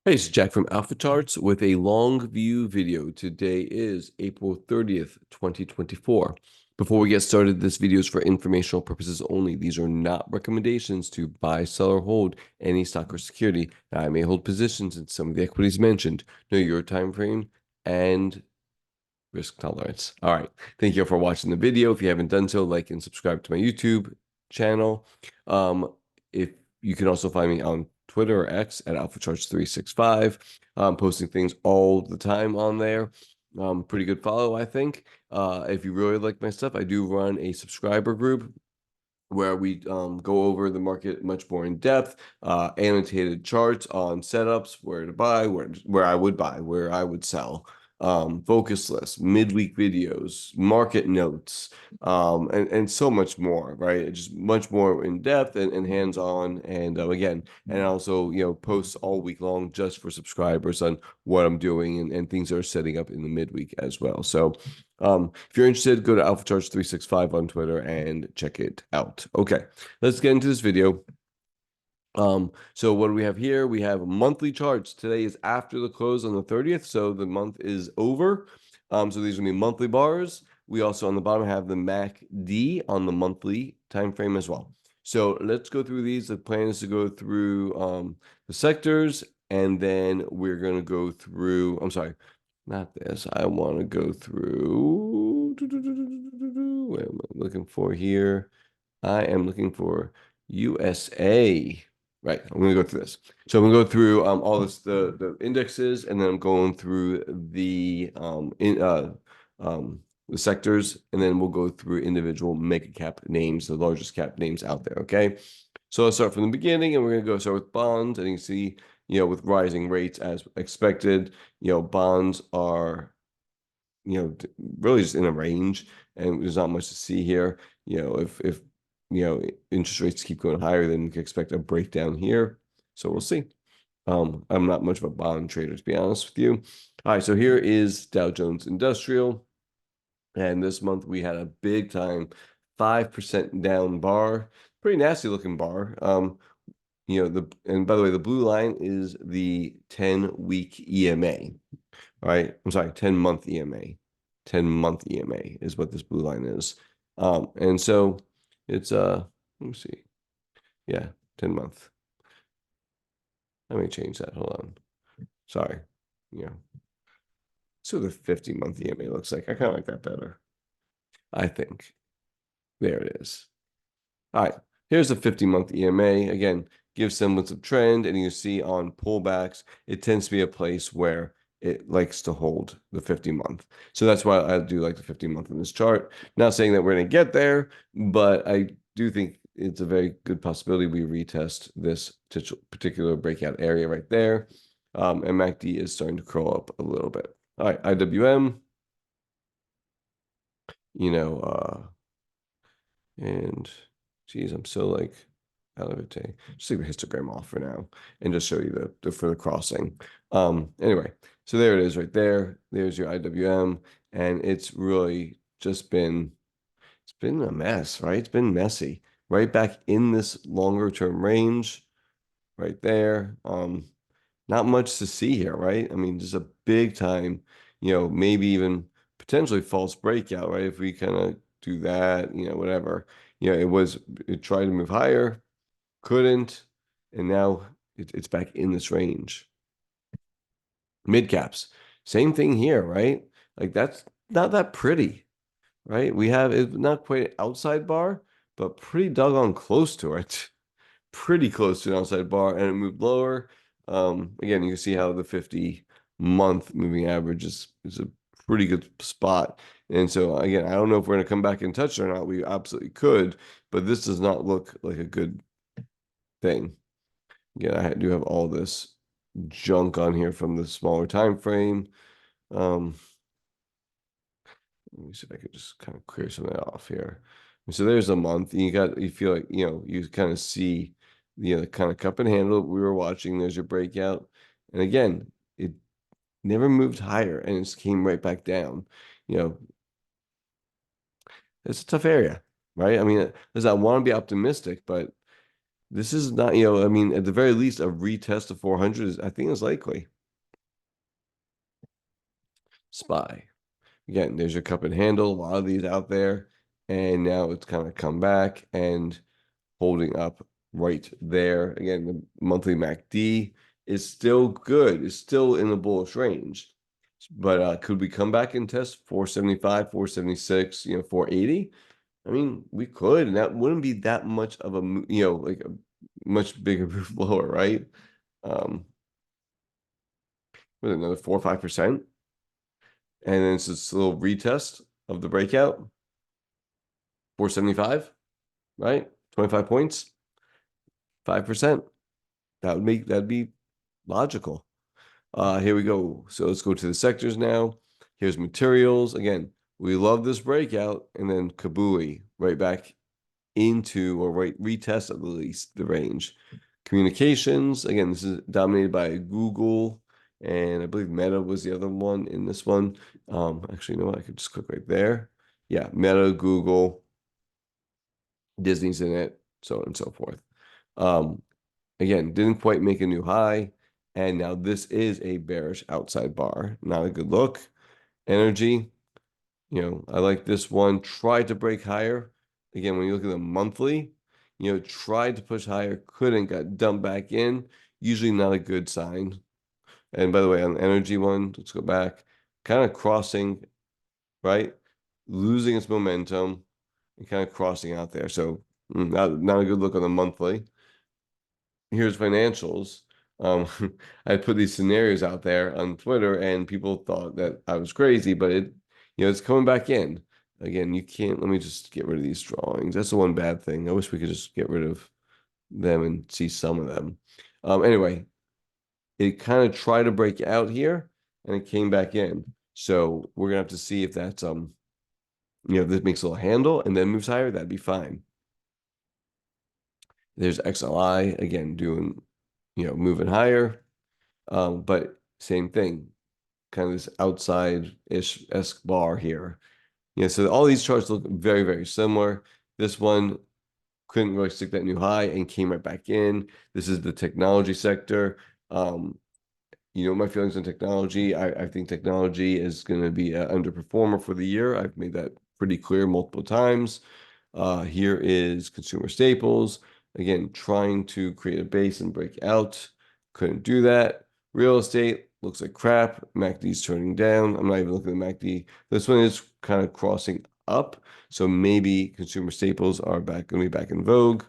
Hey, it's Jack from Alphacharts with a long view video. Today is April 30th, 2024. Before we get started, this video is for informational purposes only. These are not recommendations to buy, sell, or hold any stock or security. Now, I may hold positions in some of the equities mentioned. Know your time frame and risk tolerance. All right. Thank you for watching the video. If you haven't done so, like and subscribe to my YouTube channel. If you can also find me on Twitter or X at Alphacharts365. I'm posting things all the time on there. Pretty good follow, I think. If you really like my stuff, I do run a subscriber group where we go over the market much more in depth, annotated charts on setups, where to buy, where I would buy, where I would sell, focus lists, midweek videos, market notes, and so much more, right? Just much more in depth and hands on, and again, and also posts all week long just for subscribers on what I'm doing and things that are setting up in the midweek as well. So if you're interested, go to Alphacharts365 on Twitter and check it out. Okay, let's get into this video. So what do we have here? We have monthly charts. Today is after the close on the 30th, so the month is over. So these are gonna be monthly bars. We also on the bottom have the MACD on the monthly time frame as well. So let's go through these. The plan is to go through the sectors, and then we're gonna go through. I'm sorry, not this. I want to go through. What am I looking for here? I am looking for USA. Right. I'm going to go through this. So I'm going to go through all the indexes, and then I'm going through the sectors, and then we'll go through individual mega cap names, the largest cap names out there. Okay. So let's start from the beginning, and we're going to start with bonds. And you can see, with rising rates as expected, bonds are, really just in a range, and there's not much to see here. If interest rates keep going higher, then you can expect a breakdown here. So we'll see. I'm not much of a bond trader, to be honest with you. All right, so here is Dow Jones Industrial. And this month we had a big time 5% down bar. Pretty nasty looking bar. And by the way, the blue line is the 10-week EMA. Right? I'm sorry, 10-month EMA. 10-month EMA is what this blue line is. And so it's let me see. Yeah, 10-month. Let me change that. Hold on. Sorry. Yeah. So the 50-month EMA looks like. I kind of like that better. I think. There it is. All right. Here's the 50-month EMA. Again, gives semblance of trend, and you see on pullbacks, it tends to be a place where it likes to hold the 50-month. So that's why I do like the 50-month in this chart. Not saying that we're going to get there, but I do think it's a very good possibility we retest this particular breakout area right there. And MACD is starting to curl up a little bit. All right, IWM, and geez, I'm so like out of it today. Just leave a histogram off for now and just show you for the crossing. Anyway, so there it is right there. There's your IWM, and it's really just been a mess, right? It's been messy. Right back in this longer term range, right there. Not much to see here, right? I mean, just a big time, maybe even potentially false breakout, right? If we kind of do that, whatever. It tried to move higher, couldn't, and now it's back in this range. Mid caps, same thing here, right? Like that's not that pretty, right? We have it's not quite an outside bar, but pretty doggone close to it. Pretty close to an outside bar, and it moved lower. Again, you can see how the 50-month moving average is a pretty good spot. And so again, I don't know if we're going to come back and touch it or not. We absolutely could, but this does not look like a good thing. Again, I do have all this junk on here from the smaller time frame. Let me see if I could just kind of clear some of that off here. So there's a month. You feel like, you kind of see, the kind of cup and handle we were watching. There's your breakout. And again, it never moved higher and it just came right back down. It's a tough area, right? I mean, I want to be optimistic, but This is not, you know, I mean, at the very least, a retest of 400 is, I think, is likely. SPY. Again, there's your cup and handle. A lot of these out there. And now it's kind of come back and holding up right there. Again, the monthly MACD is still good. It's still in the bullish range. But could we come back and test 475, 476, 480? I mean, we could, and that wouldn't be that much of a, like a much bigger move lower, right? With another 4 or 5%. And then it's this little retest of the breakout, 475, right? 25 points, 5%. That'd be logical. Here we go. So let's go to the sectors now. Here's materials. Again, we love this breakout, and then kabooey, right back into, or right retest at least the range. Communications, again, this is dominated by Google, and I believe Meta was the other one in this one. Actually, you know what? I could just click right there. Yeah, Meta, Google, Disney's in it, so on and so forth. Again, didn't quite make a new high, and now this is a bearish outside bar. Not a good look. Energy, I like this one. Tried to break higher. Again, when you look at the monthly, tried to push higher, couldn't, got dumped back in. Usually not a good sign. And by the way, on the energy one, let's go back. Kind of crossing, right? Losing its momentum and kind of crossing out there. So not a good look on the monthly. Here's financials. I put these scenarios out there on Twitter, and people thought that I was crazy, but it's coming back in. Again, you can't, let me just get rid of these drawings. That's the one bad thing. I wish we could just get rid of them and see some of them. Anyway, it kind of tried to break out here, and it came back in. So we're gonna have to see if that's this makes a little handle and then moves higher. That'd be fine. There's XLI again doing, moving higher, but same thing, kind of this outside-ish esque bar here. So all these charts look very, very similar. This one couldn't really stick that new high and came right back in. This is the technology sector. My feelings on technology. I think technology is going to be an underperformer for the year. I've made that pretty clear multiple times. Here is consumer staples. Again, trying to create a base and break out. Couldn't do that. Real estate looks like crap. MACD's turning down. I'm not even looking at MACD. This one is kind of crossing up. So maybe consumer staples are going to be back in vogue.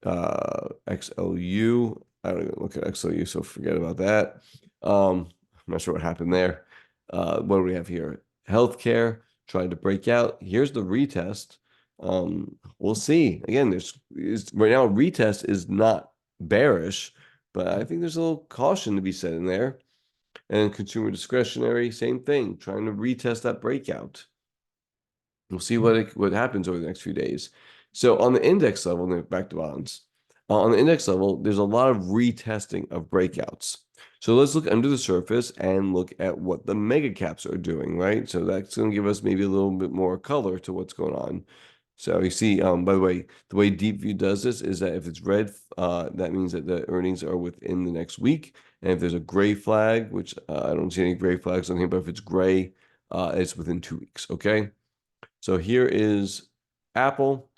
XLU. I don't even look at XLU, so forget about that. I'm not sure what happened there. What do we have here? Healthcare tried to break out. Here's the retest. We'll see. Again, right now retest is not bearish, but I think there's a little caution to be said in there. And consumer discretionary, same thing, trying to retest that breakout. We'll see what happens over the next few days. So on the index level, back to bonds. On the index level, there's a lot of retesting of breakouts. So let's look under the surface and look at what the mega caps are doing, right? So that's going to give us maybe a little bit more color to what's going on. So you see, by the way DeepView does this is that if it's red, that means that the earnings are within the next week. And if there's a gray flag, which I don't see any gray flags on here, but if it's gray, it's within 2 weeks, okay? So here is Apple,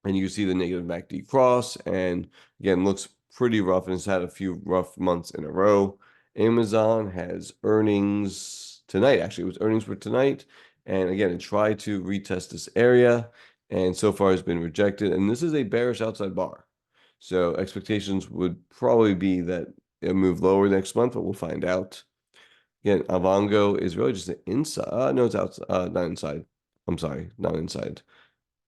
and you can see the negative MACD cross, and again, looks pretty rough, and it's had a few rough months in a row. Amazon has earnings tonight. Actually, it was earnings for tonight, and again, it tried to retest this area, and so far has been rejected. And this is a bearish outside bar, so expectations would probably be that it'll move lower next month, but we'll find out. Again, Avongo is really just an inside. No, it's outside, not inside. I'm sorry, not inside.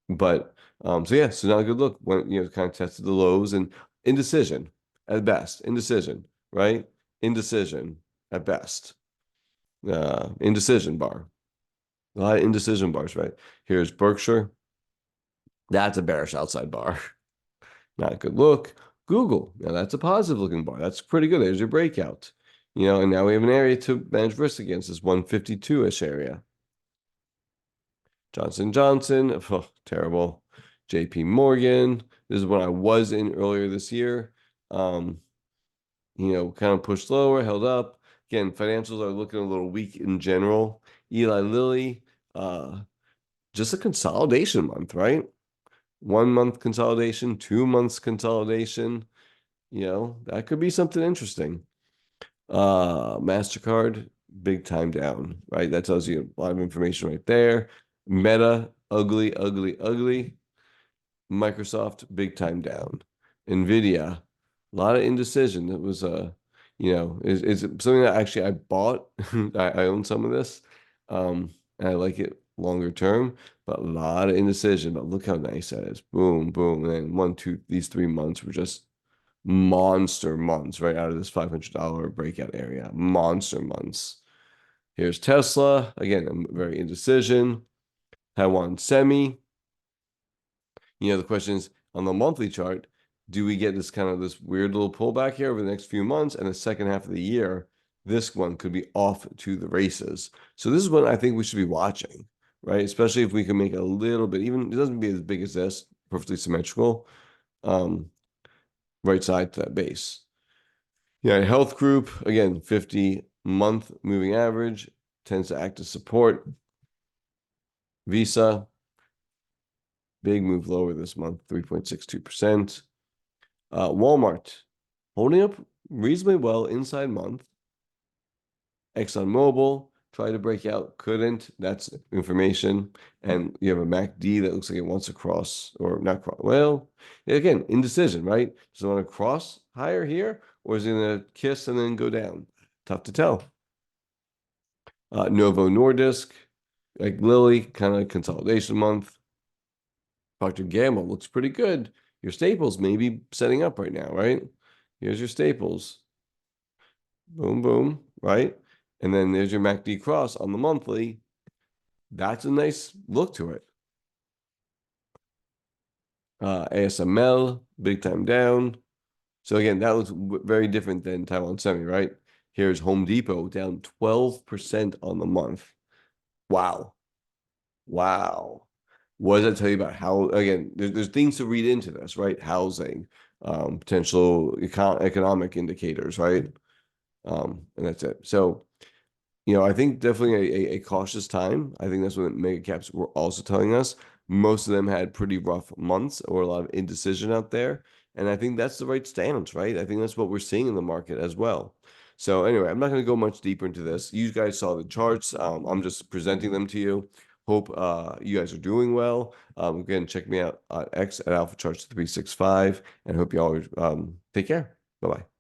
But so yeah, so not a good look when kind of tested the lows and indecision at best. Indecision, right? Indecision at best. Indecision bar. A lot of indecision bars, right? Here's Berkshire. That's a bearish outside bar. Not a good look. Google. Now that's a positive looking bar. That's pretty good. There's your breakout. And now we have an area to manage risk against, this 152-ish area. Johnson Johnson, oh, terrible. JP Morgan, This is when I was in earlier this year. Kind of pushed lower, held up. Again, financials are looking a little weak in general. Eli Lilly, just a consolidation month, right? 1 month consolidation, 2 months consolidation. That could be something interesting. MasterCard, big time down, right? That tells you a lot of information right there. Meta, ugly, ugly, ugly. Microsoft, big time down. Nvidia, a lot of indecision. It was is something that actually I bought. I own some of this. And I like it longer term, but a lot of indecision. But look how nice that is. Boom, boom. And then these 3 months were just monster months right out of this $500 breakout area. Monster months. Here's Tesla. Again, I'm very indecision. Taiwan Semi. The question is on the monthly chart, do we get this weird little pullback here over the next few months, and the second half of the year, this one could be off to the races. So this is what I think we should be watching, right? Especially if we can make a little bit, even it doesn't be as big as this, perfectly symmetrical, right side to that base. Health group, again, 50-month moving average tends to act as support. Visa, big move lower this month, 3.62%. Walmart, holding up reasonably well inside month. ExxonMobil tried to break out, couldn't. That's information. And you have a MACD that looks like it wants to cross, or not cross. Well, again, indecision, right? Does it want to cross higher here, or is it going to kiss and then go down? Tough to tell. Novo Nordisk, like Lilly, kind of consolidation month. Procter & Gamble looks pretty good. Your staples may be setting up right now, right? Here's your staples. Boom, boom, right? And then there's your MACD cross on the monthly. That's a nice look to it. ASML, big time down. So again, that looks very different than Taiwan Semi, right? Here's Home Depot down 12% on the month. Wow. Wow. What does that tell you about how, again, there's things to read into this, right? Housing, potential economic indicators, right? And that's it. So, I think definitely a cautious time. I think that's what mega caps were also telling us. Most of them had pretty rough months or a lot of indecision out there. And I think that's the right stance, right? I think that's what we're seeing in the market as well. So anyway, I'm not going to go much deeper into this. You guys saw the charts. I'm just presenting them to you. Hope you guys are doing well. Again, check me out on X at Alphacharts 365, and hope you all take care. Bye-bye.